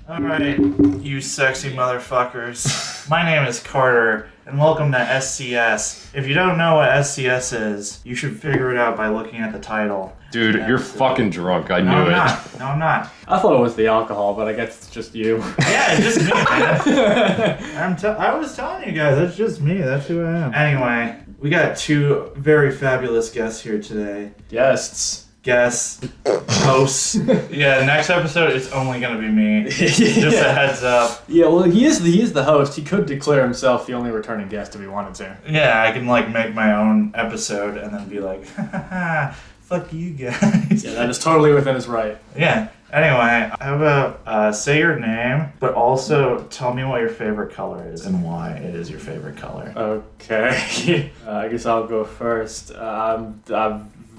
Alright, you sexy motherfuckers. My name is Carter, and welcome to SCS. If you don't know what SCS is, you should figure it out by looking at the title. Dude, you're fucking drunk. I knew it. No, I'm not. I thought it was the alcohol, but I guess it's just you. Yeah, it's just me, man. I was telling you guys, it's just me. That's who I am. Anyway, we got two very fabulous guests here today. Guests. Hosts. Yeah, next episode it's only gonna be me. Just a heads up. Yeah, well, he is the host. He could declare himself the only returning guest if he wanted to. Yeah, I can make my own episode and then be like, fuck you guys. Yeah, that is totally within his right. Yeah. Anyway, how about say your name, but also tell me what your favorite color is and why it is your favorite color. Okay. I guess I'll go first. I'm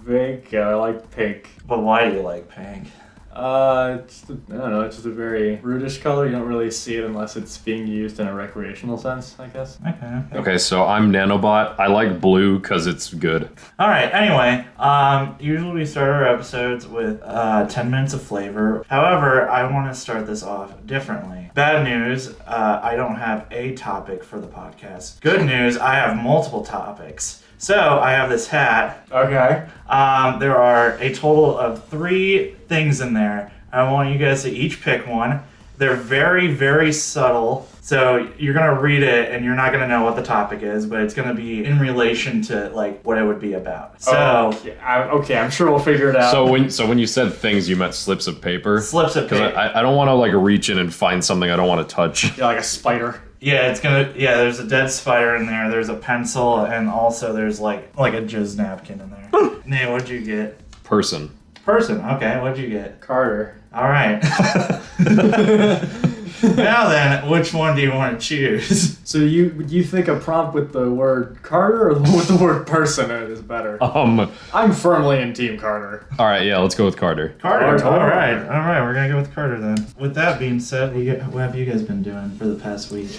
Vinc. I like pink. But why do you like pink? I don't know, it's just a very brutish color. You don't really see it unless it's being used in a recreational sense, I guess. Okay, so I'm Nanobot. I like blue because it's good. Alright, anyway, usually we start our episodes with 10 minutes of flavor. However, I want to start this off differently. Bad news, I don't have a topic for the podcast. Good news, I have multiple topics. So, I have this hat. Okay. There are a total of 3 things in there. I want you guys to each pick one. They're very, very subtle. So, you're going to read it and you're not going to know what the topic is, but it's going to be in relation to, what it would be about. So, okay, I'm sure we'll figure it out. So when you said things, you meant slips of paper? Slips of paper. Because I don't want to, reach in and find something I don't want to touch. Yeah, like a spider. Yeah, there's a dead spider in there, there's a pencil, and also there's like a jizz napkin in there. Nate, what'd you get? Person, okay, what'd you get? Carter. Alright. Now then, which one do you want to choose? So you think a prompt with the word Carter or with the word person is better? I'm firmly in Team Carter. Alright, yeah, let's go with Carter. Alright, we're gonna go with Carter then. With that being said, what have you guys been doing for the past week?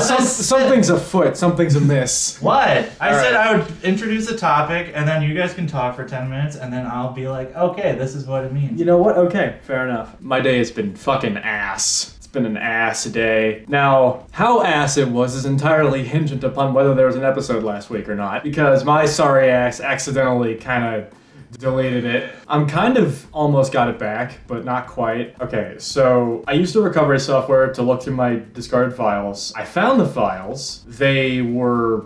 Something's afoot, something's amiss. What? I said I would introduce a topic, and then you guys can talk for 10 minutes, and then I'll be like, okay, this is what it means. You know what? Okay, fair enough. My day has been fucking ass. It's been an ass day. Now, how ass it was is entirely hinged upon whether there was an episode last week or not, because my sorry ass accidentally kind of deleted it. I'm kind of almost got it back, but not quite. Okay, so I used the recovery software to look through my discarded files. I found the files. They were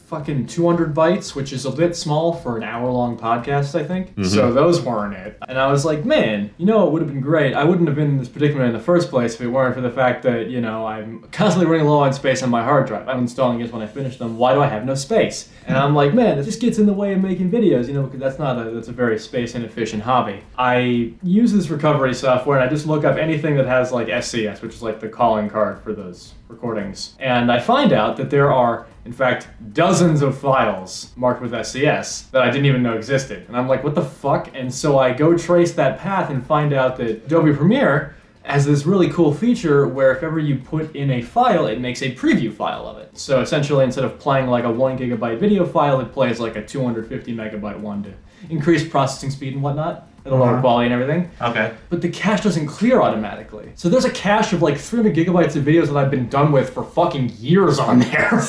fucking 200 bytes, which is a bit small for an hour-long podcast, I think. Mm-hmm. So those weren't it. And I was like, man, it would have been great. I wouldn't have been in this predicament in the first place if it weren't for the fact that, I'm constantly running low on space on my hard drive. I'm installing it when I finish them. Why do I have no space? And I'm like, man, it just gets in the way of making videos, because that's a very space-inefficient hobby. I use this recovery software, and I just look up anything that has, SCS, which is, the calling card for those recordings. And I find out that there are, in fact, dozens of files marked with SCS that I didn't even know existed. And I'm like, what the fuck? And so I go trace that path and find out that Adobe Premiere has this really cool feature where if ever you put in a file, it makes a preview file of it. So essentially, instead of playing a 1 gigabyte video file, it plays a 250 megabyte one to increase processing speed and whatnot. At a lower quality and everything. Okay. But the cache doesn't clear automatically. So there's a cache of 300 gigabytes of videos that I've been done with for fucking years on there.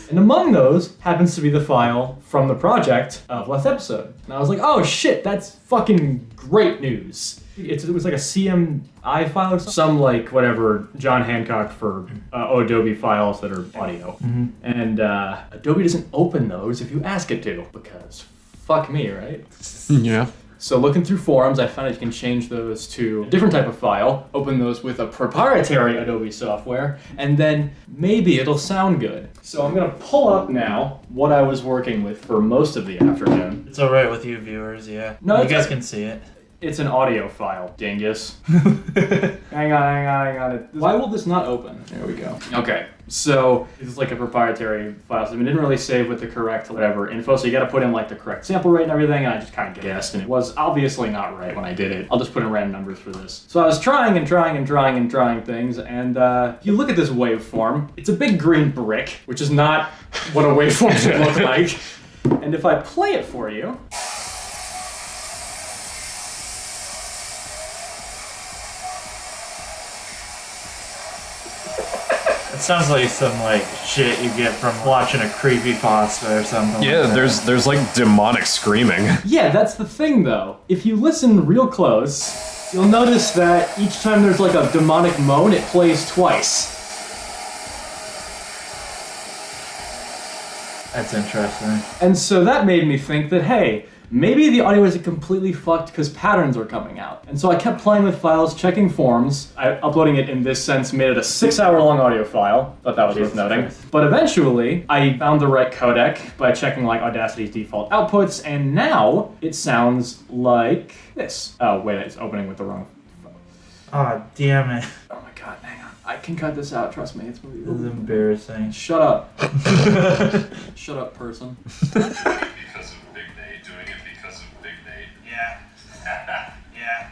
And among those happens to be the file from the project of last episode. And I was like, oh shit, that's fucking great news. It was a CMI file or something. Some whatever John Hancock for Adobe files that are audio. Mm-hmm. And Adobe doesn't open those if you ask it to, because fuck me, right? Yeah. So looking through forums, I found out you can change those to a different type of file, open those with a proprietary Adobe software, and then maybe it'll sound good. So I'm going to pull up now what I was working with for most of the afternoon. It's alright with you viewers, yeah. No, you guys can see it. It's an audio file, dingus. Hang on. Why will this not open? There we go. Okay, so it's a proprietary file. So it didn't really save with the correct info, so you gotta put in the correct sample rate and everything, and I just kind of guessed, and it was obviously not right when I did it. I'll just put in random numbers for this. So I was trying things, and if you look at this waveform, it's a big green brick, which is not what a waveform should look like. And if I play it for you... sounds like some like shit you get from watching a creepypasta or something. Yeah, like that. there's like demonic screaming. Yeah, that's the thing though. If you listen real close, you'll notice that each time there's like a demonic moan, it plays twice. That's interesting. And so that made me think that, hey, maybe the audio isn't completely fucked because patterns are coming out. And so I kept playing with files, checking forms. Uploading it in this sense made it a 6-hour-long audio file. Thought that was worth noting. Christ. But eventually, I found the right codec by checking like Audacity's default outputs, and now it sounds like this. Oh, wait, it's opening with the wrong phone. Oh, damn it. Oh my god, hang on. I can cut this out, trust me. It's This is embarrassing. Shut up. Shut up, person. Because of Big Nate, doing it because of Big Nate. Yeah. Yeah.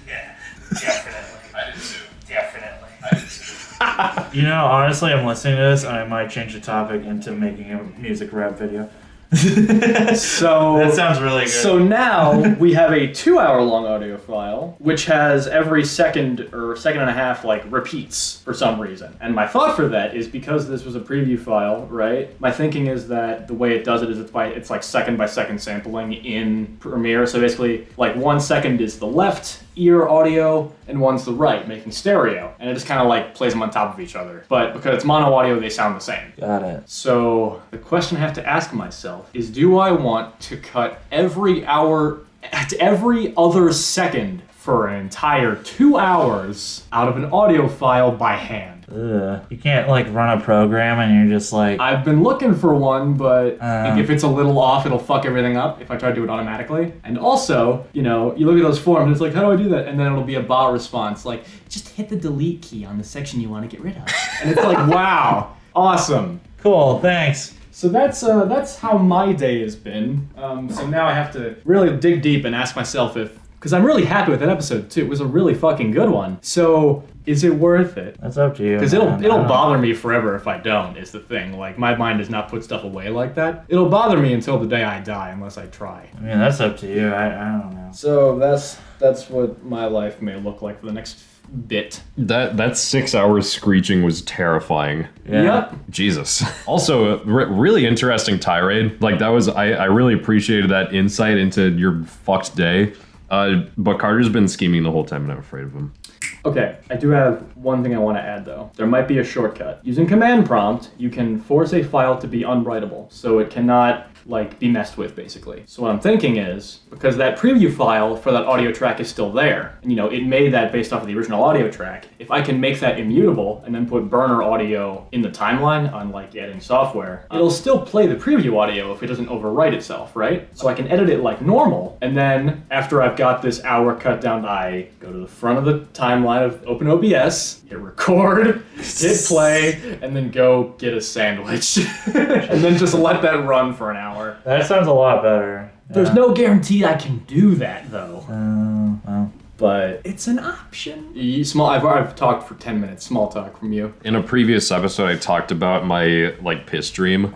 Yeah. Definitely. I did too. Definitely. I did too. You know, honestly, I'm listening to this and I might change the topic into making a music rap video. So That sounds really good. So now we have a 2-hour-long audio file, which has every second or second and a half like repeats for some reason. And my thought for that is because this was a preview file, right? My thinking is that the way it does it is it's like second by second sampling in Premiere. So basically, like 1 second is the left ear audio and one's the right, making stereo. And it just kind of like plays them on top of each other. But because it's mono audio, they sound the same. Got it. So the question I have to ask myself is, do I want to cut every hour at every other second for an entire 2 hours out of an audio file by hand? Ugh. You can't like run a program and you're just like, I've been looking for one, but like, if it's a little off, it'll fuck everything up if I try to do it automatically. And also, you know, you look at those forms, it's like, how do I do that? And then it'll be a bot response like, just hit the delete key on the section you want to get rid of. And it's like, wow, awesome. cool, thanks. So that's how my day has been. So now I have to really dig deep and ask myself because I'm really happy with that episode too. It was a really fucking good one. So is it worth it? That's up to you. Because man. it'll bother me forever if I don't, is the thing. Like, my mind does not put stuff away like that. It'll bother me until the day I die, unless I try. I mean, that's up to you. I don't know. So that's what my life may look like for the next bit. That 6 hours screeching was terrifying. Yeah. Yep. Jesus. Also, really interesting tirade. Like, that was, I really appreciated that insight into your fucked day. But Carter's been scheming the whole time and I'm afraid of him. Okay, I do have one thing I want to add though. There might be a shortcut. Using command prompt, you can force a file to be unwritable, so it cannot like be messed with basically. So what I'm thinking is, because that preview file for that audio track is still there, and you know, it made that based off of the original audio track, if I can make that immutable and then put burner audio in the timeline on like editing software, it'll still play the preview audio if it doesn't overwrite itself, right? So I can edit it like normal, and then after I've got this hour cut down, I go to the front of the timeline of open OBS, hit record, hit play, and then go get a sandwich. And then just let that run for an hour. That sounds a lot better. There's no guarantee I can do that though. Well. But it's an option. I've talked for 10 minutes. Small talk from you. In a previous episode, I talked about my, like, piss dream.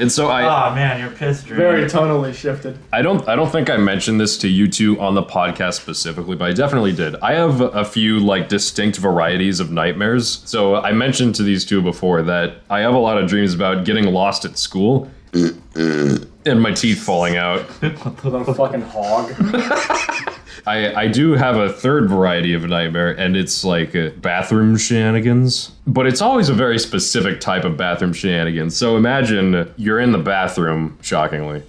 And so Oh man, you're pissed. Very tonally shifted. I don't think I mentioned this to you two on the podcast specifically, but I definitely did. I have a few like distinct varieties of nightmares. So I mentioned to these two before that I have a lot of dreams about getting lost at school and my teeth falling out. I'm a fucking hog. I do have a third variety of nightmare, and it's like bathroom shenanigans. But it's always a very specific type of bathroom shenanigans. So imagine you're in the bathroom, shockingly.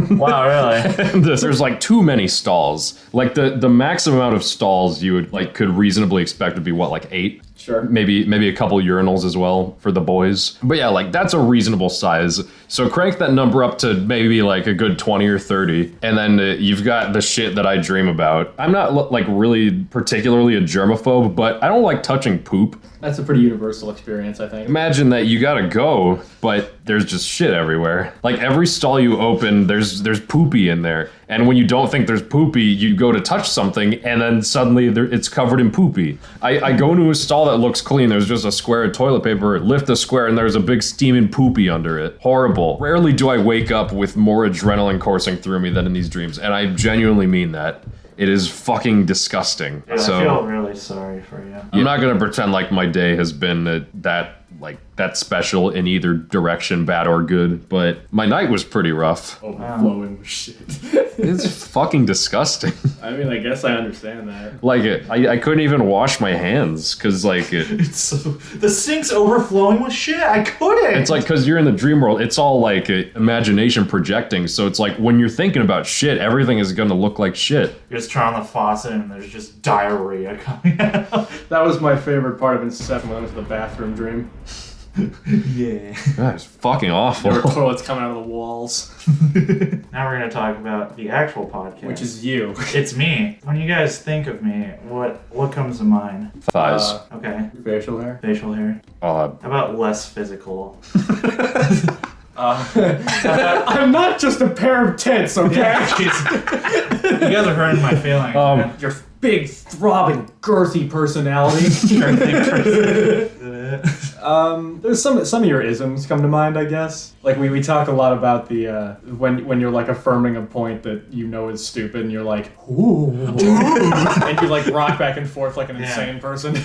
Wow, really? And there's like too many stalls. Like the maximum amount of stalls you would like could reasonably expect would be what, like 8? Sure. Maybe a couple urinals as well for the boys. But yeah, like that's a reasonable size. So crank that number up to maybe like a good 20 or 30. And then you've got the shit that I dream about. I'm not like really particularly a germaphobe, but I don't like touching poop. That's a pretty universal experience, I think. Imagine that you gotta go, but there's just shit everywhere. Like every stall you open, there's poopy in there. And when you don't think there's poopy, you go to touch something, and then suddenly it's covered in poopy. I go into a stall that looks clean. There's just a square of toilet paper, lift the square, and there's a big steaming poopy under it. Horrible. Rarely do I wake up with more adrenaline coursing through me than in these dreams, and I genuinely mean that. It is fucking disgusting. Dude, So I feel really sorry for you. I'm not gonna pretend like my day has been that special in either direction, bad or good, but my night was pretty rough. Overflowing with shit. It's fucking disgusting. I mean, I guess I understand that. Like, I couldn't even wash my hands, because, like, It's so, the sink's overflowing with shit. I couldn't. it's like, because you're in the dream world, it's all, like, imagination projecting, so it's like, when you're thinking about shit, everything is gonna look like shit. You just turn on the faucet and there's just diarrhea coming out. That was my favorite part of Inception when I went to the bathroom dream. Yeah. That is fucking awful. There were toilets coming out of the walls. Now we're gonna talk about the actual podcast, Which is you. it's me. When you guys think of me, what comes to mind? Thighs. Okay, Facial hair. facial hair. How about less physical? I'm not just a pair of tits, okay? You guys are hurting my feelings. man. Your big, throbbing, girthy personality. There's some of your isms come to mind, I guess. Like we talk a lot about the when you're like affirming a point that you know is stupid, and you're like, ooh, and you like rock back and forth like an insane person.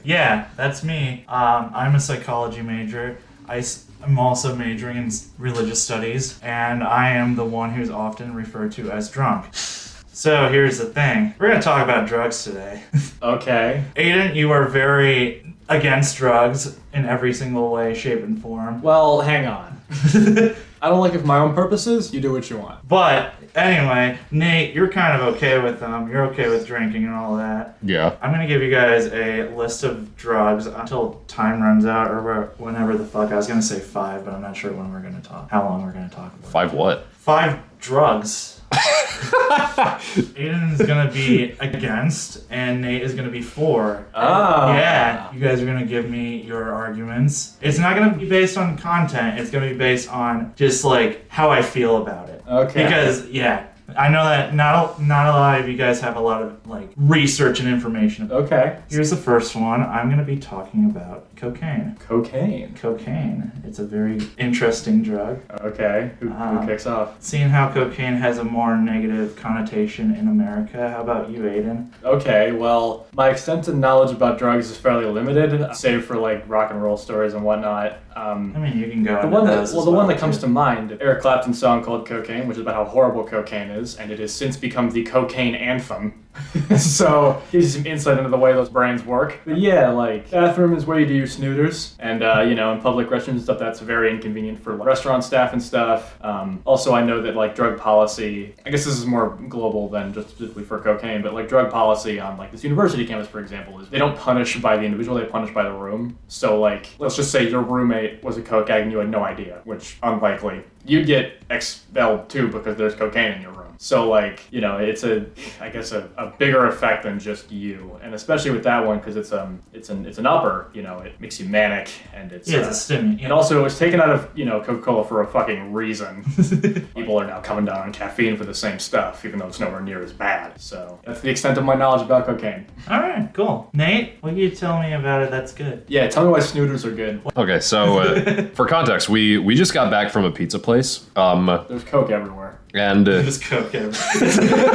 Yeah, that's me. I'm a psychology major. I'm also majoring in religious studies, and I am the one who's often referred to as drunk. So here's the thing. We're going to talk about drugs today. Okay. Aiden, you are very against drugs in every single way, shape, and form. Well, hang on. I don't like it for my own purposes. You do what you want. But anyway, Nate, you're kind of okay with them. You're okay with drinking and all that. Yeah. I'm going to give you guys a list of drugs until time runs out, or whenever the fuck. I was going to say 5, but I'm not sure when we're going to talk. How long we're going to talk about. 5 what? 5 drugs. Aiden is gonna be against, and Nate is gonna be for. Ah. Yeah, you guys are gonna give me your arguments. It's not gonna be based on content. It's gonna be based on just like how I feel about it. Okay. Because I know that not a lot of you guys have a lot of like research and information. Okay. Here's the first one. I'm gonna be talking about cocaine. Cocaine. Cocaine. It's a very interesting drug. Okay. Who kicks off? Seeing how cocaine has a more negative connotation in America, how about you, Aiden? Okay, well, my extensive knowledge about drugs is fairly limited, save for like rock and roll stories and whatnot. I mean, you can go. The one that comes to mind, Eric Clapton's song called "Cocaine," which is about how horrible cocaine is, and it has since become the cocaine anthem. So gives you some insight into the way those brains work. But yeah, like bathroom is where you do your snooters, and in public restrooms and stuff, that's very inconvenient for like, restaurant staff and stuff. Also, I know that like drug policy, I guess this is more global than just specifically for cocaine, but like drug policy on like this university campus, for example, is they don't punish by the individual, they punish by the room. So like, let's just say your roommate was a coke addict and you had no idea, which unlikely. You'd get expelled too because there's cocaine in your room. So like, it's I guess a bigger effect than just you, and especially with that one because it's an upper. It makes you manic, and it's a stimulant. And also, it was taken out of Coca-Cola for a fucking reason. People are now coming down on caffeine for the same stuff, even though it's nowhere near as bad. So that's the extent of my knowledge about cocaine. All right, cool. Nate, what can you tell me about it? That's good. Yeah, tell me why snooters are good. Okay, so for context, we just got back from a pizza place. There's Coke everywhere. And just Coke everywhere.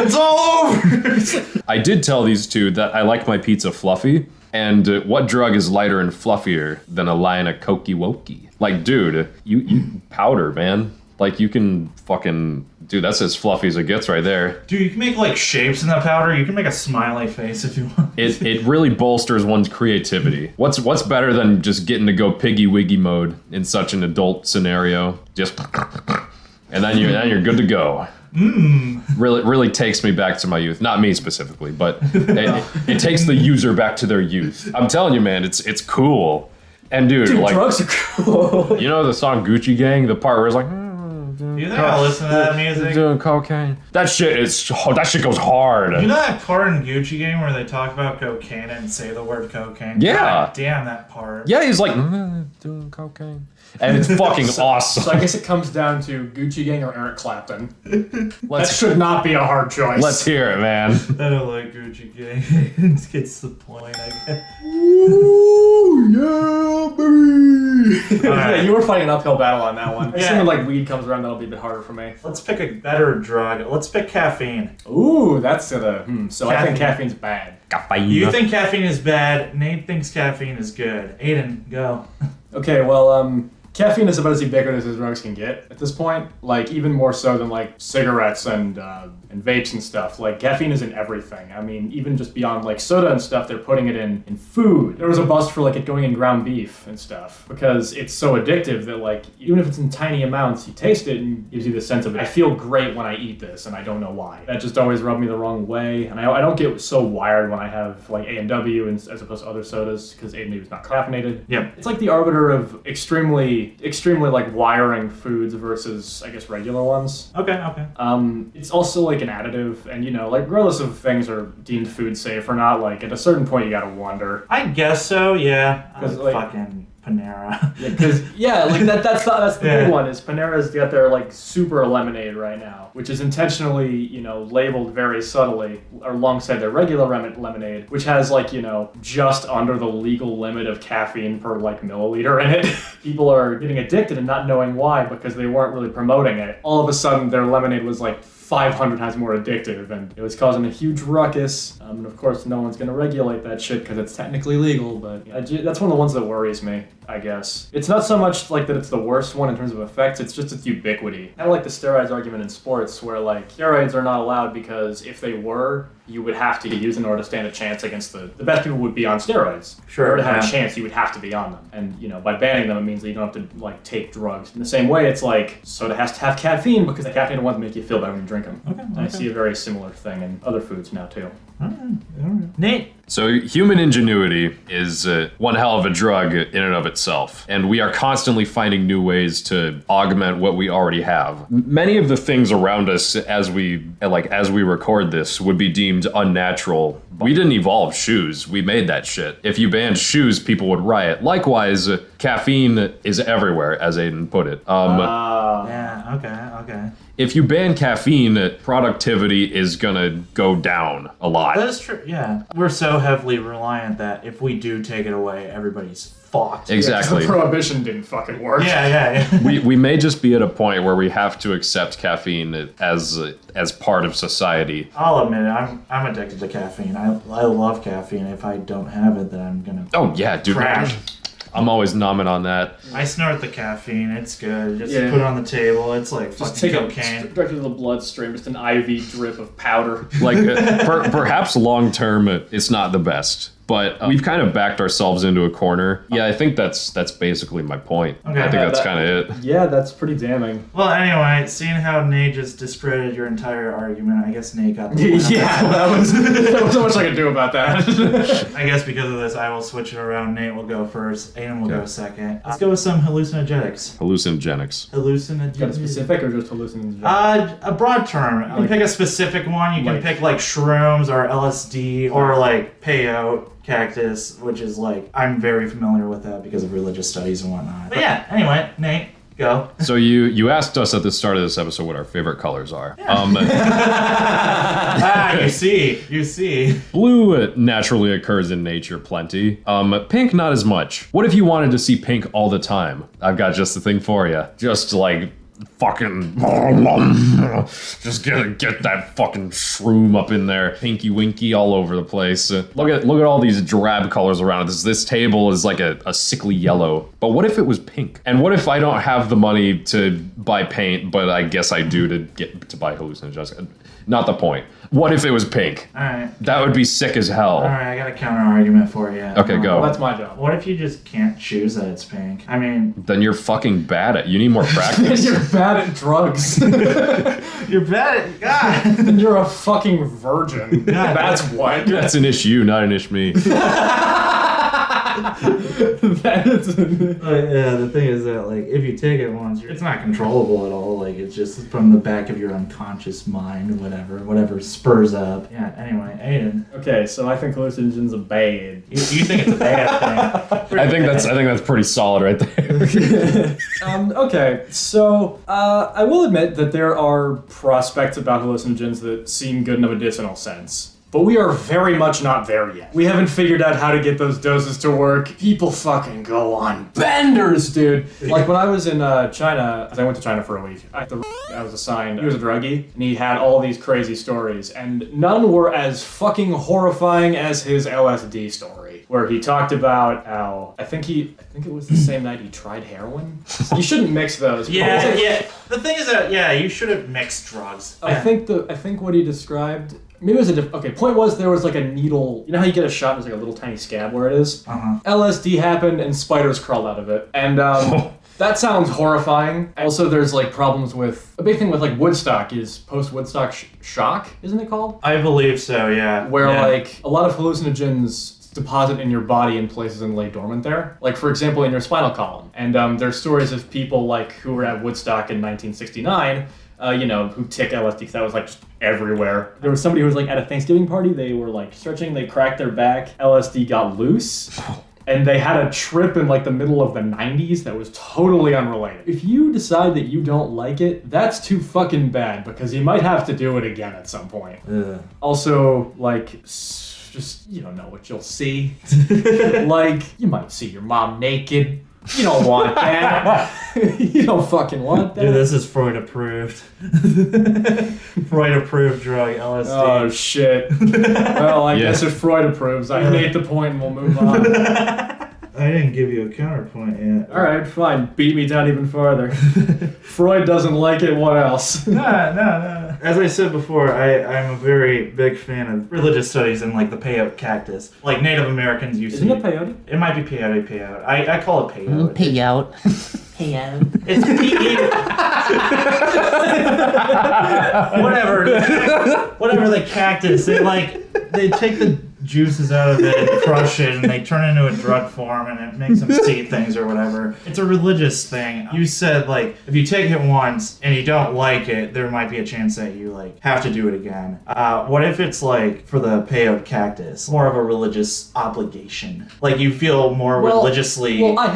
It's all over. I did tell these two that I like my pizza fluffy. And what drug is lighter and fluffier than a line of Cokey Wokey? Like, dude, you powder, man. Like, you can fucking... Dude, that's as fluffy as it gets right there. Dude, you can make, like, shapes in that powder. You can make a smiley face if you want. It really bolsters one's creativity. What's better than just getting to go piggy wiggy mode in such an adult scenario? Just... And then you're good to go. Really takes me back to my youth. Not me specifically, but it takes the user back to their youth. I'm telling you, man, it's cool. And dude, like, drugs are cool. You know the song Gucci Gang, the part where it's like, you think I listen to that music? Doing cocaine. That shit goes hard. You know that part in Gucci Gang where they talk about cocaine and say the word cocaine? Yeah. God damn that part. Yeah, he's like doing cocaine. And it's fucking awesome. So I guess it comes down to Gucci Gang or Eric Clapton. That should not be a hard choice. Let's hear it, man. I don't like Gucci Gang. It gets the point, I guess. Ooh, yeah, baby. Yeah, you were fighting an uphill battle on that one. Yeah. Assuming like weed comes around, that'll be a bit harder for me. Let's pick a better drug. Let's pick caffeine. Ooh, that's So I think Caffeine. caffeine's bad. You think caffeine is bad. Nate thinks caffeine is good. Aiden, go. Okay, well, caffeine is about as ubiquitous as drugs can get at this point. Like, even more so than, like, cigarettes and vapes and stuff. Like, caffeine is in everything. I mean, even just beyond, like, soda and stuff, they're putting it in food. There was a bust for, like, it going in ground beef and stuff. Because it's so addictive that, like, even if it's in tiny amounts, you taste it and it gives you the sense of, I feel great when I eat this, and I don't know why. That just always rubbed me the wrong way. And I don't get so wired when I have, like, A&W as opposed to other sodas, because A&W is not caffeinated. Yep. It's like the arbiter of extremely like wiring foods versus, I guess, regular ones. Okay. It's also like an additive, and like regardless of things are deemed food safe or not, like at a certain point you gotta wonder. I guess so, yeah. 'Cause, like- Fucking Panera. Because like that's the Yeah. big one is Panera's got their like super lemonade right now, which is intentionally labeled very subtly alongside their regular lemonade, which has like just under the legal limit of caffeine per like milliliter in it. People are getting addicted and not knowing why because they weren't really promoting it. All of a sudden their lemonade was like 500 times more addictive, and it was causing a huge ruckus. And of course, no one's going to regulate that shit because it's technically legal, but that's one of the ones that worries me, I guess. It's not so much like that it's the worst one in terms of effects, it's just its ubiquity. Kind of like the steroids argument in sports, where like steroids are not allowed because if they were, you would have to use in order to stand a chance against the best people would be on steroids. Sure, In order to have yeah. a chance, you would have to be on them. And by banning them, it means that you don't have to like take drugs. In the same way, it's like soda has to have caffeine because the caffeine wants to make you feel better when you drink them. Okay, And I okay. see a very similar thing in other foods now too. All right. Nate. So human ingenuity is one hell of a drug in and of itself, and we are constantly finding new ways to augment what we already have. Many of the things around us as we record this would be deemed unnatural. We didn't evolve shoes, we made that shit. If you banned shoes, people would riot. Likewise, caffeine is everywhere, as Aiden put it. Yeah, okay. If you ban caffeine, productivity is gonna go down a lot. That's true, yeah. We're so heavily reliant that if we do take it away, everybody's fucked. Exactly. The prohibition didn't fucking work. Yeah. we may just be at a point where we have to accept caffeine as part of society. I'll admit it, I'm addicted to caffeine. I love caffeine. If I don't have it, then I'm gonna Oh yeah, dude. crash. I'm always nomming on that. I snort the caffeine. It's good. Just Yeah. put it on the table. It's like Just fucking take cocaine. it directly to the bloodstream, just an IV drip of powder. Like perhaps long term, it's not the best. But we've kind of backed ourselves into a corner. Yeah, I think that's basically my point. Okay. I think that's kind of it. Yeah, that's pretty damning. Well, anyway, seeing how Nate just discredited your entire argument, I guess Nate got the point. Yeah, that was so much I could do about that. I guess because of this, I will switch it around. Nate will go first. Aiden will go second. Let's go with some hallucinogenics. Hallucinogenics. Hallucinogenics. Got a specific or just hallucinogens? A broad term. You can pick a specific one. You can Like- pick like shrooms or LSD or like peyote, cactus, which is like, I'm very familiar with that because of religious studies and whatnot. But yeah, anyway, Nate, go. So you asked us at the start of this episode what our favorite colors are. You see. Blue naturally occurs in nature plenty. Pink not as much. What if you wanted to see pink all the time? I've got just the thing for you. Just like fucking just get that fucking shroom up in there, pinky winky all over the place. Look at all these drab colors around us. This table is like a sickly yellow. But what if it was pink? And what if I don't have the money to buy paint, but I guess I do to buy hallucinogens? Not the point. What if it was pink? Alright. That would be sick as hell. Alright, I got a counter argument for you. Okay, go. Well, that's my job. What if you just can't choose that it's pink? I mean, Then you're fucking bad at. You need more practice. You're bad at drugs. you're bad at God. And you're a fucking virgin. God. That's what. That's an issue, not an ish me. That is Yeah, the thing is that like if you take it once, it's not controllable at all. Like it's just from the back of your unconscious mind, whatever spurs up. Yeah. Anyway, Aiden, Okay, so I think hallucinogens are bad. you think it's a bad thing? I think that's pretty solid right there. Okay, so I will admit that there are prospects about hallucinogens that seem good in a medicinal sense. But we are very much not there yet. We haven't figured out how to get those doses to work. People fucking go on benders, dude. Like when I was in China, because I went to China for a week, I was assigned, he was a druggie, and he had all these crazy stories, and none were as fucking horrifying as his LSD story, where he talked about how, I think it was the same night he tried heroin. You shouldn't mix those. Yeah. The thing is that, you shouldn't mix drugs. I think what he described, maybe it was point was there was like a needle, you know how you get a shot and there's like a little tiny scab where it is? LSD happened and spiders crawled out of it. And that sounds horrifying. Also, there's like problems with, a big thing with like Woodstock is post-Woodstock shock, isn't it called? I believe so, yeah. Where like a lot of hallucinogens deposit in your body in places and lay dormant there. Like, for example, in your spinal column. And there's stories of people like who were at Woodstock in 1969, who took LSD because that was like just everywhere. There was somebody who was like at a Thanksgiving party, they were like stretching, they cracked their back, LSD got loose. And they had a trip in like the middle of the 90s that was totally unrelated. If you decide that you don't like it, that's too fucking bad because you might have to do it again at some point. Ugh. Also, like, just, you don't know what you'll see. Like, you might see your mom naked. You don't want that. You don't fucking want that. Dude, this is Freud approved. Freud approved drug, LSD. Oh, shit. Well, I guess if Freud approves, I made the point and we'll move on. I didn't give you a counterpoint yet. Alright, fine. Beat me down even farther. Freud doesn't like it, what else? No. As I said before, I'm a very big fan of religious studies and like the peyote cactus. Like Native Americans used to. Isn't it peyote? It might be peyote. I call it peyote. Payout. Payout. It's whatever the cactus. They take the juices out of it and crush it and they turn it into a drug form and it makes them see things or whatever. It's a religious thing. You said like if you take it once and you don't like it, there might be a chance that you like have to do it again. What if it's like for the peyote cactus, more of a religious obligation? Like you feel more religiously. Well, I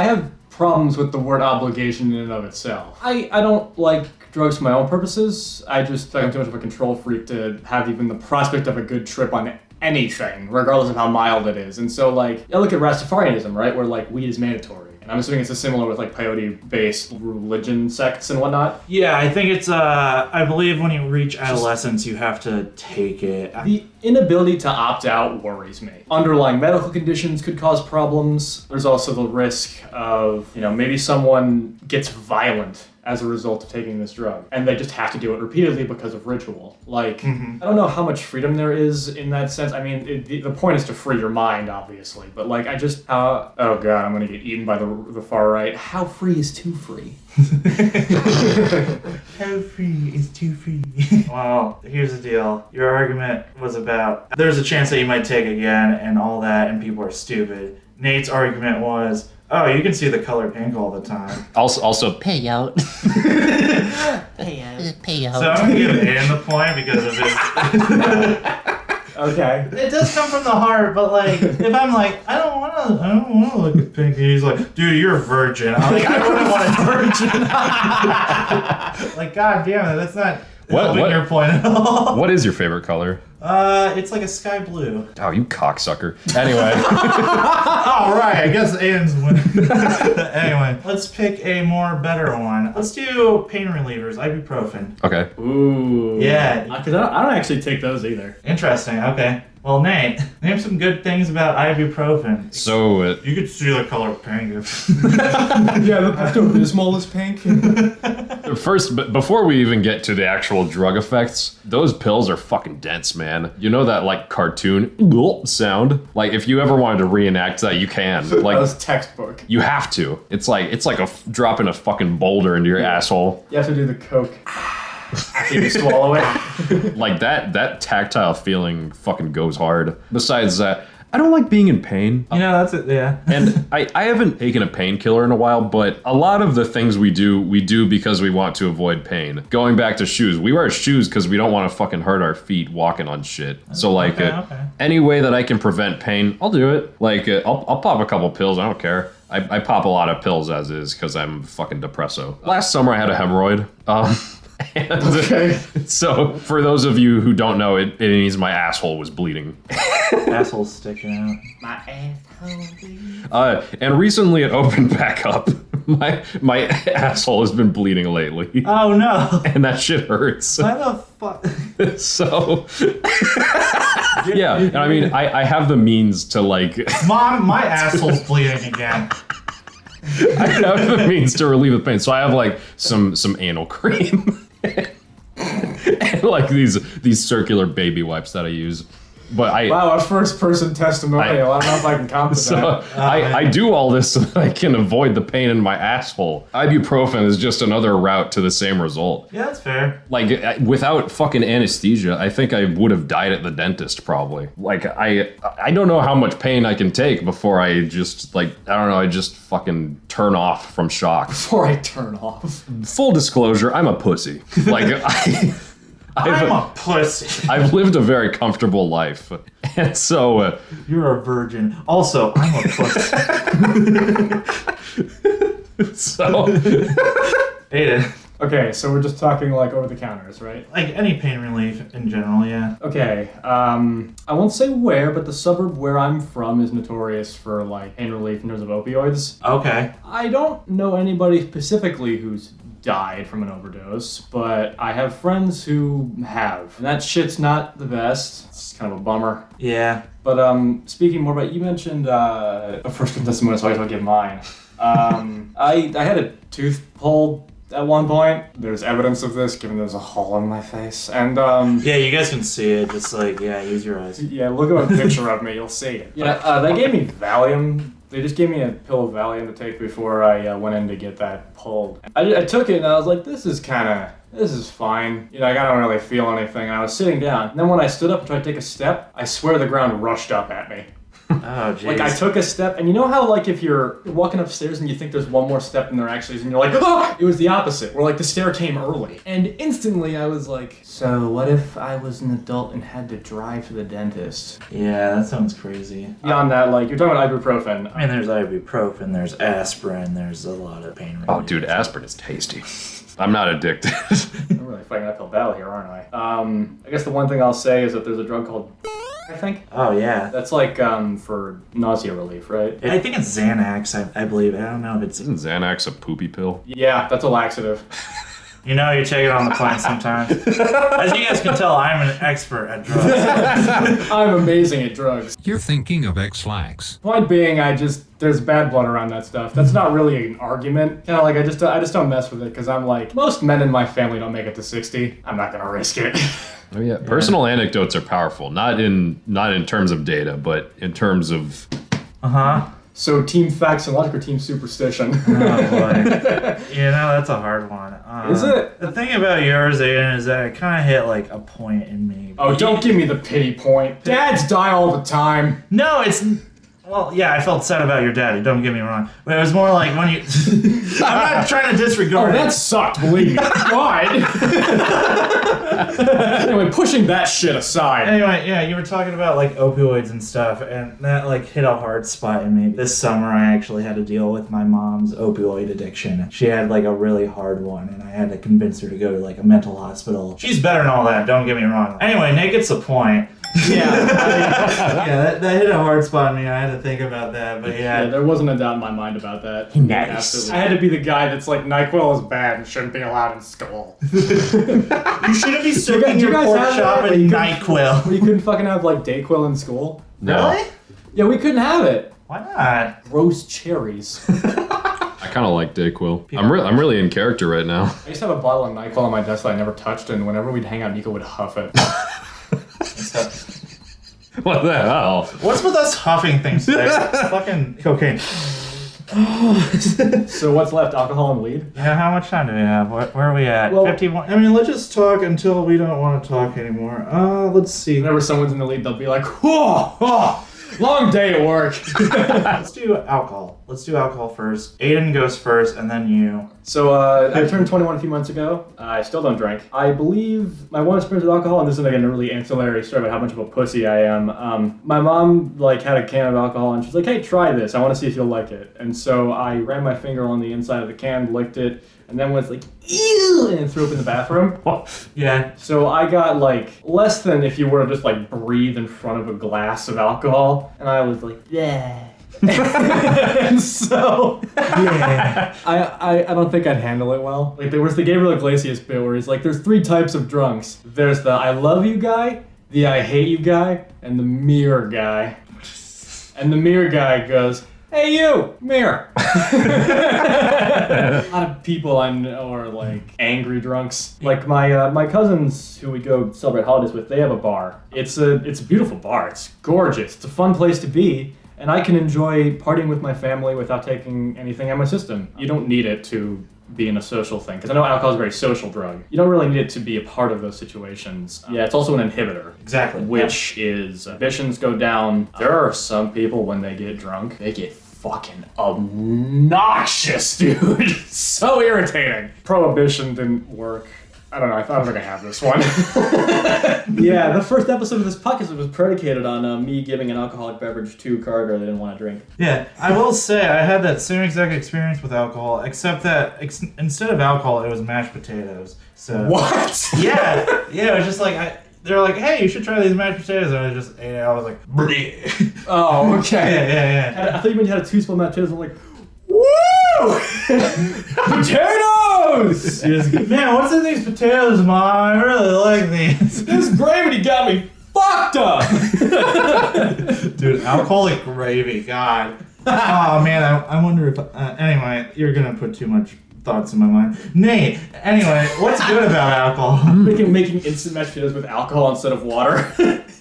have problems with the word obligation in and of itself. I don't like drugs for my own purposes. I just think I'm too much of a control freak to have even the prospect of a good trip on anything, regardless of how mild it is. And so, like, I look at Rastafarianism, right, where, like, weed is mandatory. And I'm assuming it's similar with, like, peyote-based religion sects and whatnot. Yeah, I think it's, I believe when you reach adolescence, you have to take it. The inability to opt out worries me. Underlying medical conditions could cause problems. There's also the risk of, maybe someone gets violent as a result of taking this drug. And they just have to do it repeatedly because of ritual. Like, I don't know how much freedom there is in that sense. I mean, the point is to free your mind, obviously. But, like, I just, oh God, I'm gonna get eaten by the far right. How free is too free? How free is too free? Well, here's the deal. Your argument was about there's a chance that you might take again and all that, and people are stupid. Nate's argument was, oh, you can see the color pink all the time. Also Payout. Payout. So I'm going to give Aiden the point because of his... Okay. It does come from the heart, but like, if I'm like, I don't want to look at pink, and he's like, dude, you're a virgin. I'm like, I wouldn't want a virgin. Like, god damn it, that's not helping your point at all. What is your favorite color? It's like a sky blue. Oh, you cocksucker. Anyway. All right, I guess Aiden's winning. Anyway, let's pick a better one. Let's do pain relievers, ibuprofen. Okay. Ooh. Yeah. Because I don't actually take those either. Interesting, okay. Well, Nate, name some good things about ibuprofen. So, you could see the color pink. Yeah, the smallest pink. First, but before we even get to the actual drug effects, those pills are fucking dense, man. You know that, like, cartoon sound? Like, if you ever wanted to reenact that, you can. Like, that was textbook. you have to. It's like dropping a fucking boulder into your asshole. You have to do the coke. After you swallow it. Like, that tactile feeling fucking goes hard. Besides that, I don't like being in pain. That's it, yeah. And I haven't taken a painkiller in a while, but a lot of the things we do because we want to avoid pain. Going back to shoes, we wear shoes because we don't want to fucking hurt our feet walking on shit. So like, any way that I can prevent pain, I'll do it. Like, I'll pop a couple pills, I don't care. I pop a lot of pills as is because I'm fucking depresso. Last summer I had a hemorrhoid. And Okay. so, for those of you who don't know, it means my asshole was bleeding. Asshole's sticking out. My asshole. And recently it opened back up. My asshole has been bleeding lately. Oh no! And that shit hurts. Why the fuck? So, yeah, and I mean, I have the means to, like... Mom, my asshole's bleeding again. I have the means to relieve the pain. So I have, like, some anal cream. And, like, these circular baby wipes that I use. But Wow, a first-person testimonial. I don't know if I can count to So that. I do all this so that I can avoid the pain in my asshole. Ibuprofen is just another route to the same result. Yeah, that's fair. Like, without fucking anesthesia, I think I would have died at the dentist probably. Like, I don't know how much pain I can take before I just, like, I don't know, I just fucking turn off from shock. Before I turn off. Full disclosure, I'm a pussy. Like, I'm a pussy. I've lived a very comfortable life. And so... You're a virgin. Also, I'm a pussy. so... Aiden. Okay, so we're just talking like over the counters, right? Like any pain relief in general, yeah. Okay, I won't say where, but the suburb where I'm from is notorious for like pain relief in terms of opioids. Okay. I don't know anybody specifically who's died from an overdose, but I have friends who have. And that shit's not the best. It's kind of a bummer. Yeah. But speaking more about, you mentioned a first testimony, so I'll give mine. I had a tooth pulled at one point. There's evidence of this, given there's a hole in my face. And Yeah, you guys can see it. Just like, yeah, use your eyes. yeah, look at a picture of me, you'll see it. Yeah, they gave me Valium. They just gave me a pill of Valium to take before I went in to get that pulled. I took it and I was like, this is fine. You know, like, I don't really feel anything. And I was sitting down. And then when I stood up and tried to take a step, I swear the ground rushed up at me. Oh, jeez. Like, I took a step, and you know how, like, if you're walking upstairs and you think there's one more step than there actually is, and you're like, ah! It was the opposite, where, like, the stair came early. And instantly I was like, so what if I was an adult and had to drive to the dentist? Yeah, that sounds crazy. Beyond that, like, you're talking about ibuprofen. I mean, there's ibuprofen, there's aspirin, there's a lot of pain relief. Oh, dude, aspirin is tasty. I'm not addicted. I'm really fighting an uphill battle here, aren't I? I guess the one thing I'll say is that there's a drug called I think. Oh, yeah. That's like for nausea relief, right? I think it's Xanax, I believe. I don't know if it's... Isn't Xanax a poopy pill? Yeah, that's a laxative. You know, you take it on the plane sometimes. As you guys can tell, I'm an expert at drugs. I'm amazing at drugs. You're thinking of X-Lax. Point being, there's bad blood around that stuff. That's not really an argument. Kind of like, I just don't mess with it, because I'm like, most men in my family don't make it to 60. I'm not gonna risk it. Oh yeah, personal anecdotes are powerful. Not in terms of data, but in terms of... Uh-huh. So team facts and logic or team superstition? Oh, boy. You know, that's a hard one. Is it? The thing about yours, Aiden, is that it kind of hit, like, a point in me. Oh, don't give me the pity point. Dads die all the time. No, it's... Well, yeah, I felt sad about your daddy, don't get me wrong. But it was more like when you... I'm not trying to disregard Oh, it. that sucked, believe me. God. Anyway, pushing that shit aside. Anyway, yeah, you were talking about, like, opioids and stuff, and that, like, hit a hard spot in me. This summer, I actually had to deal with my mom's opioid addiction. She had, like, a really hard one, and I had to convince her to go to, like, a mental hospital. She's better than all that, don't get me wrong. Anyway, Nick gets the point. Yeah, that hit a hard spot in me. I had to think about that, but Yeah, there wasn't a doubt in my mind about that. Nice. Absolutely. I had to be the guy that's like, NyQuil is bad and shouldn't be allowed in school. You shouldn't be soaking you your guys pork have chop that? in You NyQuil. We couldn't fucking have like Dayquil in school. No. Really? Yeah, we couldn't have it. Why not? Roast cherries. I kind of like Dayquil. I'm really in character right now. I used to have a bottle of NyQuil on my desk that I never touched, and whenever we'd hang out, Nico would huff it. What the hell? What's with us huffing things today? Fucking cocaine. So what's left? Alcohol and weed? Yeah, how much time do we have? Where are we at? Well- 51. I mean, let's just talk until we don't want to talk anymore. Let's see. Whenever someone's in the lead, they'll be like, whoa, long day at work. Let's do alcohol. Let's do alcohol first. Aiden goes first, and then you. So I turned 21 a few months ago. I still don't drink. I believe my one experience with alcohol, and this is again a really ancillary story about how much of a pussy I am. My mom like had a can of alcohol, and she's like, "Hey, try this. I want to see if you'll like it." And so I ran my finger on the inside of the can, licked it, and then was like, "Ew." and threw up in the bathroom. Yeah. So I got like less than if you were to just like breathe in front of a glass of alcohol, and I was like, yeah. And so I don't think I'd handle it well. Like there was the Gabriel Iglesias bit where he's like, there's 3 types of drunks. There's the I love you guy, the I hate you guy, and the mirror guy. And the mirror guy goes, hey you, mirror. A lot of people I know are like angry drunks. Like my cousins who we go celebrate holidays with, they have a bar. It's a beautiful bar. It's gorgeous. It's a fun place to be. And I can enjoy partying with my family without taking anything out of my system. You don't need it to be in a social thing. Because I know alcohol is a very social drug. You don't really need it to be a part of those situations. Yeah, it's also an inhibitor. Exactly. Which is, inhibitions go down. There are some people, when they get drunk, they get fucking obnoxious, dude. So irritating. Prohibition didn't work. I don't know, I thought I was gonna have this one. Yeah, the first episode of this podcast was predicated on me giving an alcoholic beverage to Carter that didn't want to drink. Yeah, I will say I had that same exact experience with alcohol, except that instead of alcohol, it was mashed potatoes. So What? Yeah, it was just like they were like, "Hey, you should try these mashed potatoes," and I just ate it. I was like, "Bleh." Oh, okay. Yeah. I thought you meant you had a 2 spoon mashed potatoes. I'm like, woo! Potatoes! Man, what's in these potatoes, Mom? I really like these. This gravy got me fucked up! Dude, alcoholic gravy, God. Oh man, I wonder if. Anyway, you're gonna put too much thoughts in my mind. Nay, anyway, what's good about alcohol? Making instant mashed potatoes with alcohol instead of water.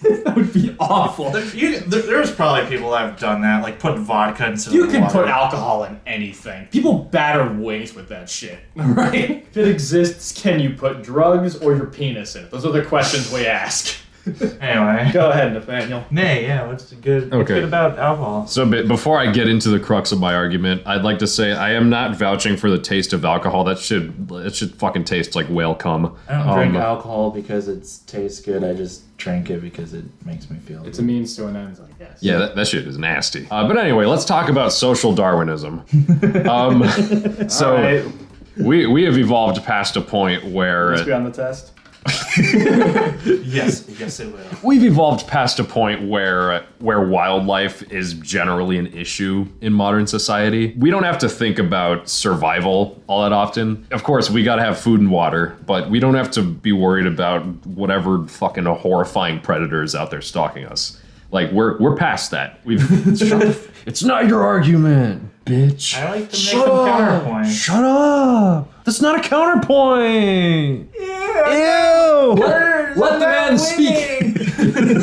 That would be awful. There's probably people that have done that, like put vodka instead You of can water. put alcohol in anything. People batter wings with that shit, right? If it exists, can you put drugs or your penis in it? Those are the questions we ask. Anyway. Go ahead, Nathaniel. Nay, yeah, what's good about alcohol? So before I get into the crux of my argument, I'd like to say I am not vouching for the taste of alcohol. It should fucking taste like whale cum. I don't drink alcohol because it tastes good. I just drink it because it makes me feel It's a means to an end, I guess. Yeah, that shit is nasty. But anyway, let's talk about social Darwinism. So Alright. we have evolved past a point where Let's be on the test. Yes, it will. we've evolved past a point where wildlife is generally an issue in modern society. We don't have to think about survival all that often. Of course, we gotta have food and water, but we don't have to be worried about whatever fucking horrifying predators out there stalking us. Like we're past that. It's not your argument, bitch. I like to make some counterpoints. Shut up. That's not a counterpoint. Ew. Let the man speak.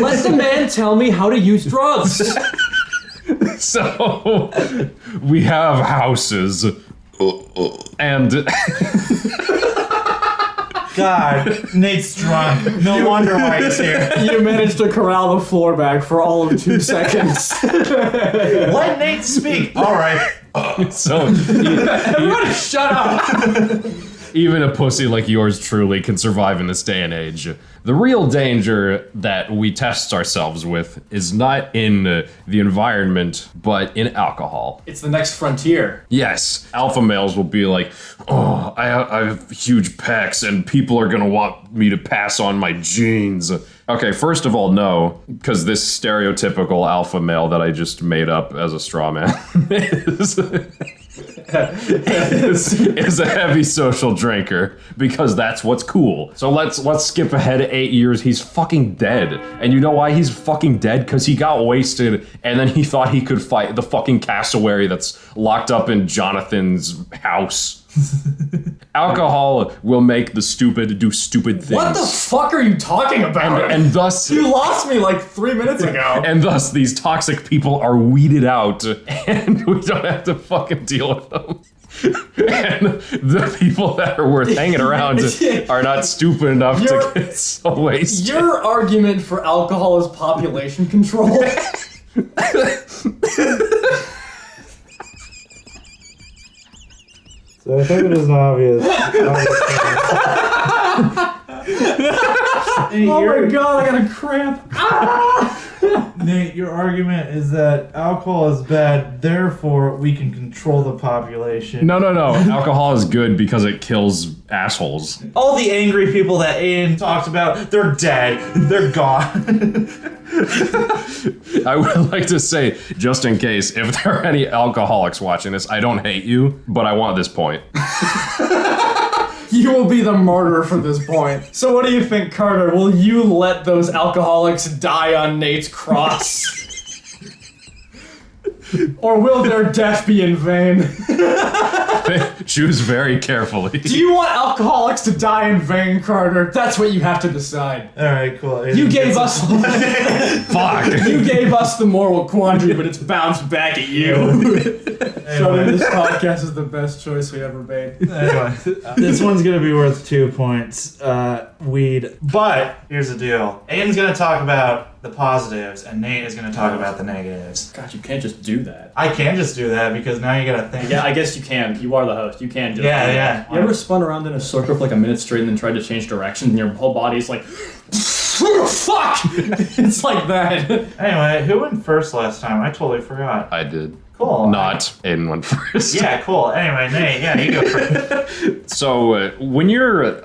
Let the man tell me how to use drugs. So we have houses and God, Nate's drunk. No wonder why he's here. You managed to corral the floor back for all of 2 seconds. Let Nate speak. All right. so Everybody shut up. even a pussy like yours truly can survive in this day and age. The real danger that we test ourselves with is not in the environment, but in alcohol. It's the next frontier. Yes, alpha males will be like, oh, I have huge pecs and people are gonna want me to pass on my genes. Okay, first of all, no, because this stereotypical alpha male that I just made up as a straw man is a heavy social drinker, because that's what's cool. So let's skip ahead 8 years. He's fucking dead. And you know why he's fucking dead? Because he got wasted and then he thought he could fight the fucking cassowary that's locked up in Jonathan's house. Alcohol will make the stupid do stupid things. What the fuck are you talking about? And thus you lost me like 3 minutes ago. And thus these toxic people are weeded out and we don't have to fucking deal with them. And the people that are worth hanging around are not stupid enough to get so wasted. Your argument for alcohol is population control. So I think it is obvious. Nate, Oh my god, I got a cramp. Nate, your argument is that alcohol is bad, therefore we can control the population. No. Alcohol is good because it kills assholes. All the angry people that Aiden talked about, they're dead. They're gone. I would like to say, just in case, if there are any alcoholics watching this, I don't hate you, but I want this point. You will be the martyr for this point. So what do you think, Carter? Will you let those alcoholics die on Nate's cross? Or will their death be in vain? Choose very carefully. Do you want alcoholics to die in vain, Carter? That's what you have to decide. Alright, cool. Aiden, You gave us Fuck. You gave us the moral quandary, but it's bounced back at you. Showing this podcast is the best choice we ever made. Anyway, this one's gonna be worth 2 points. Weed. But here's the deal. Aiden's gonna talk about the positives, and Nate is gonna talk about the negatives. God, you can't just do that. I can just do that because now you gotta think. Yeah, I guess you can. You are the host. You can just Yeah, do yeah. that. You ever spun around in a circle for like a minute straight and then tried to change direction and your whole body's like, fuck! It's like that. Anyway, who went first last time? I totally forgot. I did. Cool. Not Aiden went first. Yeah, cool. Anyway, Nate, yeah, you go first. So, when you're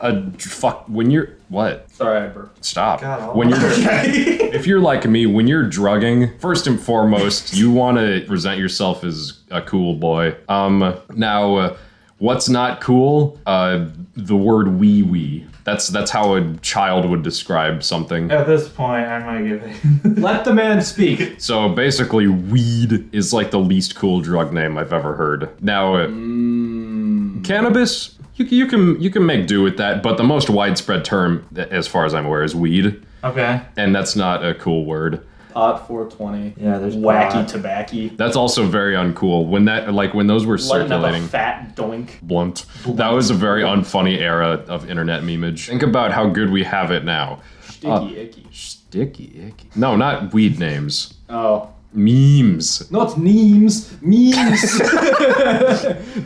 what? Sorry, I burped. Stop. God, When you're, okay. if you're like me, when you're drugging, first and foremost, you want to present yourself as a cool boy. Now, what's not cool? The word wee. That's how a child would describe something. At this point, I might give it. Let the man speak. So basically, weed is like the least cool drug name I've ever heard. Now, cannabis, you can make do with that, but the most widespread term, as far as I'm aware, is weed, Okay. and that's not a cool word. Pot 420. Yeah, there's wacky pot. tobacco. That's also very uncool. When those were Letting up a circulating. fat doink. Blunt. That was a very unfunny era of internet memeage. Think about how good we have it now. Sticky icky. Sticky icky. No, not weed names. Oh. Memes. Not memes. Memes.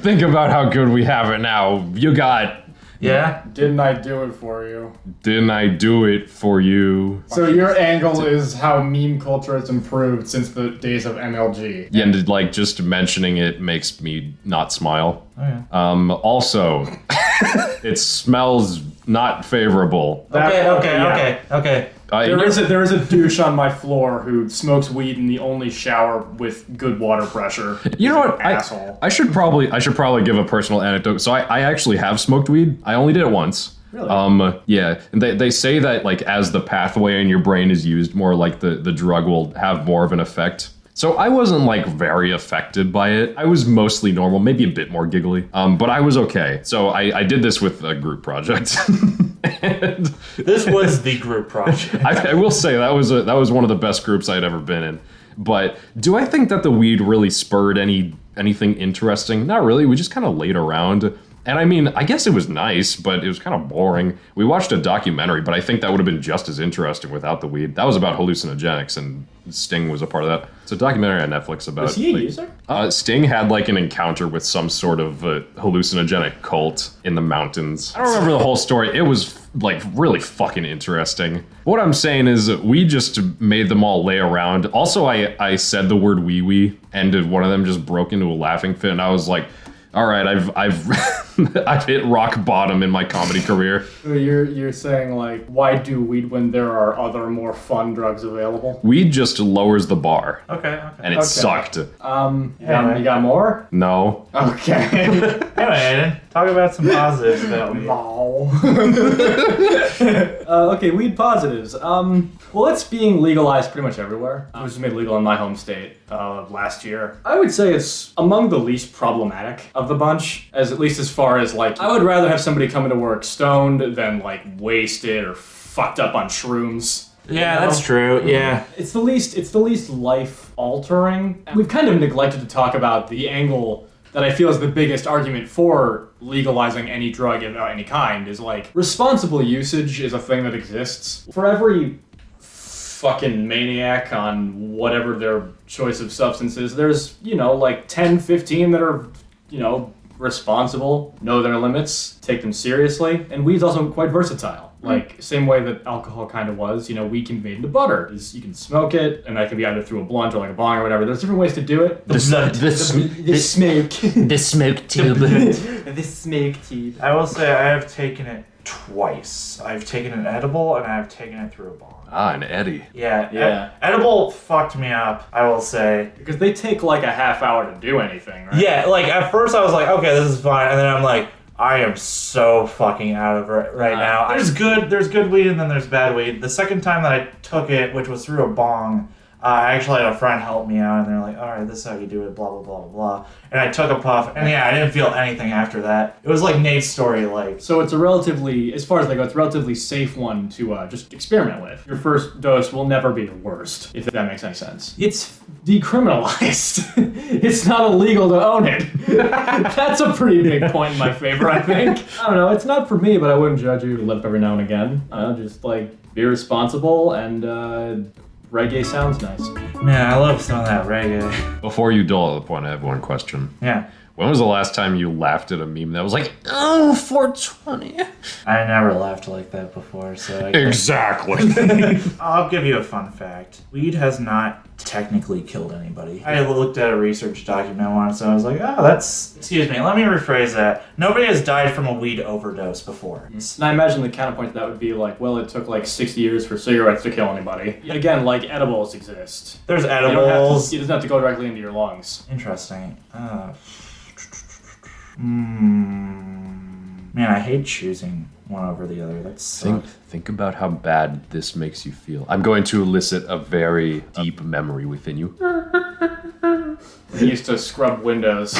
Think about how good we have it now. You got, Yeah? Didn't I do it for you? didn't I do it for you? So your angle is how meme culture has improved since the days of MLG. Yeah, and like just mentioning it makes me not smile. Oh, yeah. Also, it smells not favorable. Okay. There is a douche on my floor who smokes weed in the only shower with good water pressure. You know what? Asshole. I should probably give a personal anecdote. So I actually have smoked weed. I only did it once. Really? Yeah. And they say that like as the pathway in your brain is used more, like the drug will have more of an effect. So I wasn't like very affected by it. I was mostly normal, maybe a bit more giggly, but I was okay. So I did this with a group project. And This was the group project. I will say that was one of the best groups I'd ever been in. But do I think that the weed really spurred anything interesting? Not really. We just kind of laid around. And I mean, I guess it was nice, but it was kind of boring. We watched a documentary, but I think that would have been just as interesting without the weed. That was about hallucinogenics, and Sting was a part of that. It's a documentary on Netflix about... Was he a like, user? Sting had like an encounter with some sort of hallucinogenic cult in the mountains. I don't remember the whole story. It was like really fucking interesting. What I'm saying is we just made them all lay around. Also, I said the word wee, and one of them just broke into a laughing fit, and I was like, all right, I've I've hit rock bottom in my comedy career. So you're saying like, why do weed when there are other more fun drugs available? Weed just lowers the bar, Okay. and it sucked. You got more? No. Okay. Anyway, Aiden, talk about some positives about weed. Okay, weed positives. Well, it's being legalized pretty much everywhere. It was made legal in my home state last year. I would say it's among the least problematic of the bunch, at least as far as like, I would rather have somebody come into work stoned than like wasted or fucked up on shrooms. Yeah, that's true. Yeah. It's the least life altering. We've kind of neglected to talk about the angle that I feel is the biggest argument for legalizing any drug of any kind is like responsible usage is a thing that exists. For every fucking maniac on whatever their choice of substance is, there's, like 10, 15 that are, responsible, know their limits, take them seriously, and weed's also quite versatile. Like, same way that alcohol kind of was, weed conveyed into butter. Is you can smoke it, and that can be either through a blunt or like a bong or whatever. There's different ways to do it. The smoke tube. The smoke tube. I will say I have taken it twice. I've taken an edible and I've taken it through a bong. Ah, an Eddie. Yeah. Edible fucked me up, I will say. Because they take like a half hour to do anything, right? Yeah, like at first I was like, okay, this is fine, and then I'm like, I am so fucking out of it right now. There's good weed and then there's bad weed. The second time that I took it, which was through a bong, I actually had a friend help me out, and they're like, all right, this is how you do it, blah, blah, blah, blah, blah. And I took a puff, and yeah, I didn't feel anything after that. It was like Nate's story, like. So it's a relatively, as far as they go, it's a relatively safe one to just experiment with. Your first dose will never be the worst, if that makes any sense. It's decriminalized. It's not illegal to own it. That's a pretty big point in my favor, I think. I don't know, it's not for me, but I wouldn't judge you. Lip every now and again. I don't know, just like be responsible and reggae sounds nice. Man, I love some of that reggae. Before you dull at the point, I have one question. Yeah. When was the last time you laughed at a meme that was like, oh, 420? I never laughed like that before, so I guess. Exactly. I'll give you a fun fact. Weed has not technically killed anybody. I looked at a research document once, and I was like, oh, excuse me, let me rephrase that. Nobody has died from a weed overdose before. And I imagine the counterpoint to that would be like, well, it took like 60 years for cigarettes to kill anybody. Again, like edibles exist. There's It edibles. doesn't have to go directly into your lungs. Interesting. Man, I hate choosing one over the other. That's Think about how bad this makes you feel. I'm going to elicit a very deep memory within you. He used to scrub windows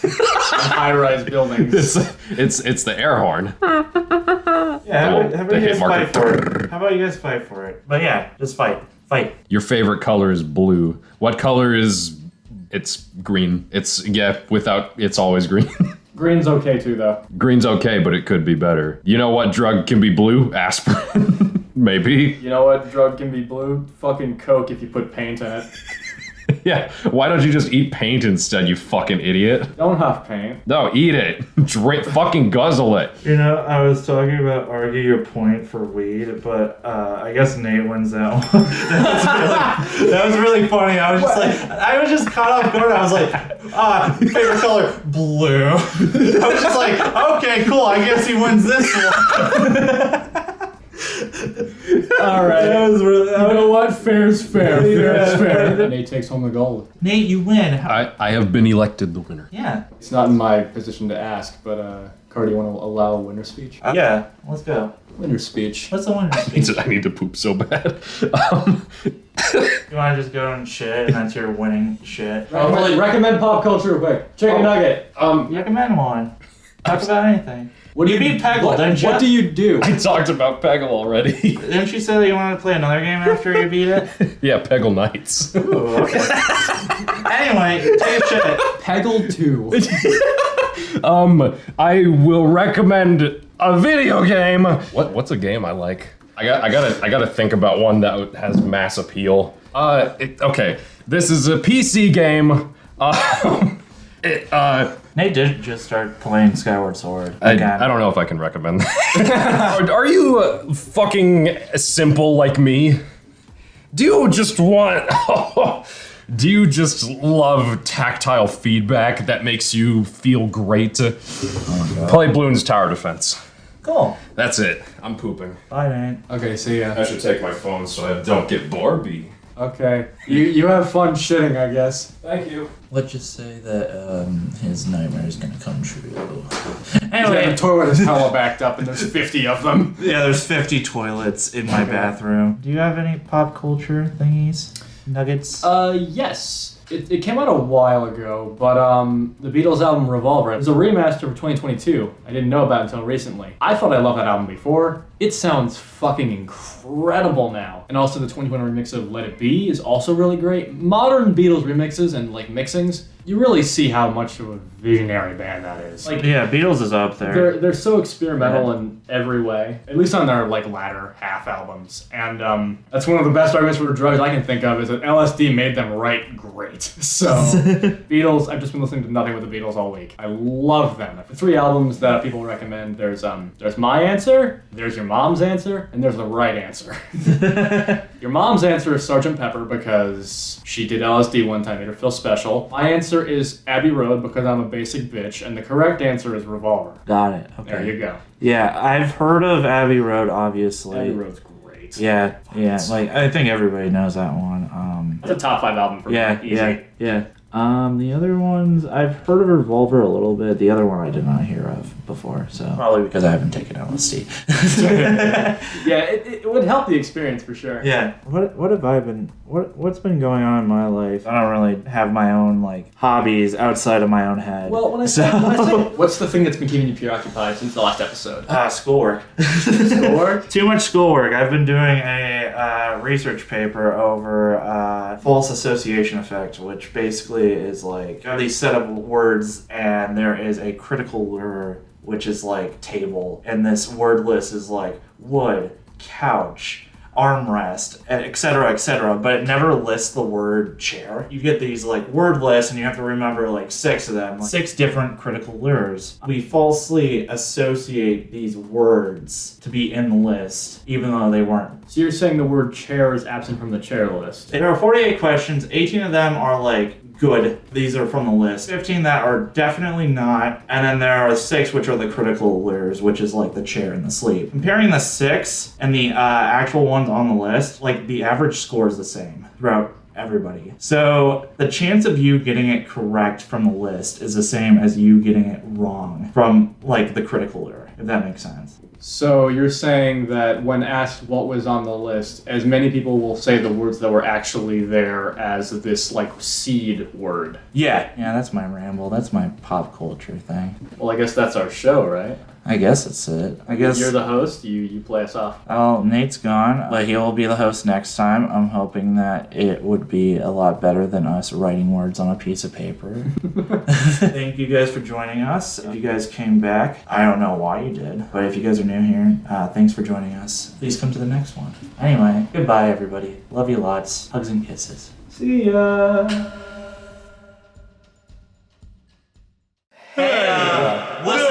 in high-rise buildings. It's the air horn. Yeah, how about you guys fight for it? How about you guys fight for it? But yeah, just fight. Fight. Your favorite color is blue. What color is... It's green. It's always green. Green's okay too, though. Green's okay, but it could be better. You know what drug can be blue? Aspirin. Maybe. You know what drug can be blue? Fucking Coke if you put paint in it. Yeah, why don't you just eat paint instead, you fucking idiot? Don't have paint. No, eat it. Drink, fucking guzzle it. You know, I was talking about argue your point for weed, but I guess Nate wins that one. that was really funny. I was just caught off guard. I was like, favorite color, blue. I was just like, okay, cool. I guess he wins this one. All right. You know what? Fair's fair. Fair's fair. Nate takes home the gold. Nate, you win. I have been elected the winner. Yeah. It's not in my position to ask, but Cardi, you want to allow a winner speech? Yeah. Let's go. Winner speech. What's the winner speech? I need to poop so bad. You want to just go and shit, and that's your winning shit? Recommend pop culture real quick. Chicken nugget. Recommend one. Talk about anything. What do you beat Peggle, didn't you? What do you do? I talked about Peggle already. Didn't you say that you wanted to play another game after you beat it? Yeah, Peggle Nights. Ooh, okay. Anyway, take a shit. Peggle 2. I will recommend a video game. What's a game I like? I gotta think about one that has mass appeal. Okay, this is a PC game. Nate did just start playing Skyward Sword. I don't know if I can recommend that. Are you fucking simple like me? Do you just love tactile feedback that makes you feel great? Play Bloons Tower Defense. Cool. That's it. I'm pooping. Bye, Nate. Okay, see ya. I should take my phone so I don't get Barbie. Okay. You have fun shitting, I guess. Thank you. Let's just say that his nightmare is gonna come true. Anyway, the toilet is hella backed up and there's 50 of them. Yeah, there's 50 toilets in my bathroom. Do you have any pop culture thingies? Nuggets? Yes. It came out a while ago, but the Beatles album Revolver, it was a remaster for 2022. I didn't know about it until recently. I thought I loved that album before. It sounds fucking incredible now. And also the 2021 remix of Let It Be is also really great. Modern Beatles remixes and like mixings, you really see how much of a visionary band that is. Like, Yeah, Beatles is up there. they're so experimental in every way, at least on their like latter half albums. And that's one of the best arguments for the drugs I can think of is that LSD made them write great. So Beatles, I've just been listening to nothing with the Beatles all week. I love them. The 3 albums that people recommend, there's My Answer, there's Your Mom's Answer, and there's The Right Answer. Your Mom's Answer is Sgt. Pepper because she did LSD one time, made her feel special. My Answer is Abbey Road because I'm a basic bitch, and the correct answer is Revolver. Got it. Okay. There you go. Yeah, I've heard of Abbey Road, obviously. Abbey Road's great. Yeah. Like I think everybody knows that one. It's a top 5 album for me. Easy. Yeah. The other ones, I've heard of Revolver a little bit. The other one I did not hear of before, so probably because I haven't taken LSD. Yeah, it would help the experience for sure. Yeah. What have I been? What's been going on in my life? I don't really have my own like hobbies outside of my own head. Well, when I say, what's the thing that's been keeping you preoccupied since the last episode? Schoolwork. Schoolwork? Too much schoolwork. I've been doing a research paper over false association effect, which basically is like you have these set of words and there is a critical lure, which is like table, and this word list is like wood, couch, armrest, etc., but it never lists the word chair. You get these like word lists and you have to remember like 6 of them, like 6 different critical lures. We falsely associate these words to be in the list even though they weren't. So you're saying the word chair is absent from the chair list? There are 48 questions, 18 of them are like good. These are from the list. 15 that are definitely not. And then there are 6 which are the critical lures, which is like the chair and the sleep. Comparing the 6 and the actual ones on the list, like the average score is the same throughout everybody. So the chance of you getting it correct from the list is the same as you getting it wrong from like the critical lure, if that makes sense. So you're saying that when asked what was on the list, as many people will say the words that were actually there as this like seed word. Yeah, that's my ramble. That's my pop culture thing. Well, I guess that's our show, right? I guess that's it. I guess you're the host. You play us off. Oh, Nate's gone, but he will be the host next time. I'm hoping that it would be a lot better than us writing words on a piece of paper. Thank you guys for joining us. If you guys came back, I don't know why you did, but if you guys are new here, thanks for joining us. Please come to the next one. Anyway, goodbye everybody. Love you lots. Hugs and kisses. See ya.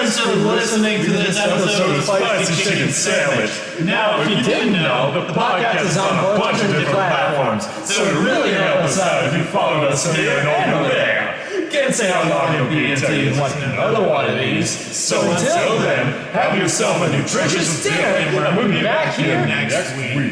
Listening to this episode of Spicy Chicken Sandwich. Now, if you didn't know, the podcast is on a bunch of different platforms, so it really help us out if you followed us here and over there. Can't say how long you'll be until you want another one of these. So until then, have yourself a nutritious dinner, and we'll be back here next week.